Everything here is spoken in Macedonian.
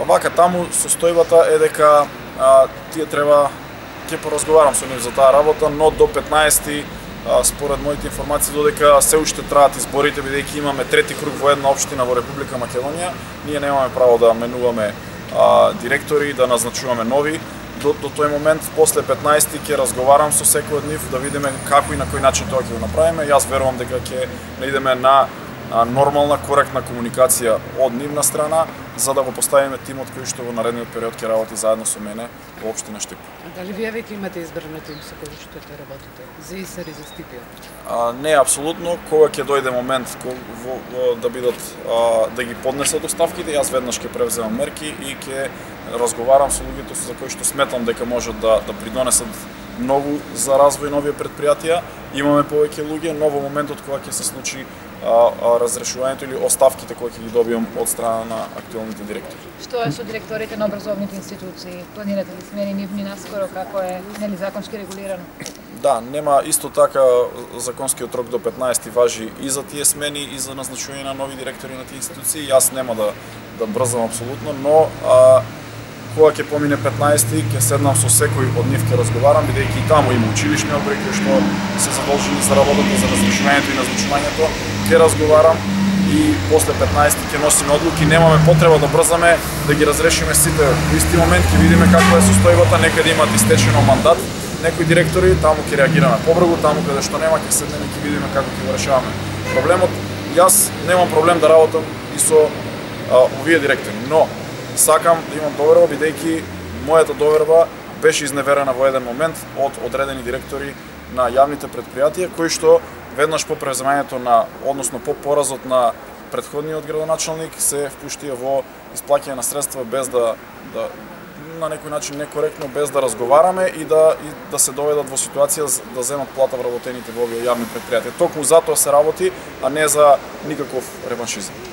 Вака, таму состојбата е дека тие треба ќе поразговарам со нив за таа работа, но до 15 според моите информации додека се уште траат изборите, бидејќи имаме трети круг во една општина во Република Македонија, ние немаме право да менуваме директори, да назначуваме нови. До тој момент, после 15 ќе разговарам со секој од нив да видиме како и на кој начин тоа ќе го направиме. Јас верувам дека ќе наидеме на нормална, коректна комуникација од нивна страна, за да го поставиме тимот кој што во наредниот период ќе работи заедно со мене во општина Штип. Дали вие веќе имате избрано тим со кој што ќе работите? За ИСР и за Стипио? Не, апсолутно. Кога ќе дојде момент да бидат да ги поднесат оставките, јас веднаш ќе превземам мерки и ќе разговарам со луѓето за кои што сметам дека можат да придонесат многу за развој на овие предпријатија. Имаме повеќе луѓе, но во моментот кога ќе се случи разрешувањето или оставките кои ќе ги добијам од страна на актуелните директори. Што е со директорите на образовните институции? Планирате ли смени нивни наскоро, како е законски регулирано? Да, нема исто така законскиот рок до 15 важи и за тие смени и за назначување на нови директори на тие институции. Јас нема да брзам апсолутно, но кога ќе помине 15, ќе седнам со секој од нив ќе разговарам, бидејќи и таму има училишни одбори кои што се задолжени за работата, за разрешувањето и назначувањето, ќе разговарам и после 15 ќе носиме одлуки. Немаме потреба да брзаме да ги разрешиме сите. Во исти момент ќе видиме каква е состојбата, некаде имат истечено мандат некои директори, таму ќе реагираме побрзо, таму каде што нема ќе седнеме и ќе видиме како ќе го решаваме проблемот. Јас немам проблем да работам и со овие директори, но сакам да имам доверба, бидејќи мојата доверба беше изневерена во еден момент од одредени директори на јавните предпријатија, кои што веднаш по превземањето односно по поразот на претходниот градоначалник се впуштија во исплаќање на средства без да на некој начин некоректно, без да разговараме и да се доведат во ситуација да земат плата вработените во овие јавни предпријатија. Токму затоа се работи, а не за никаков реваншизам.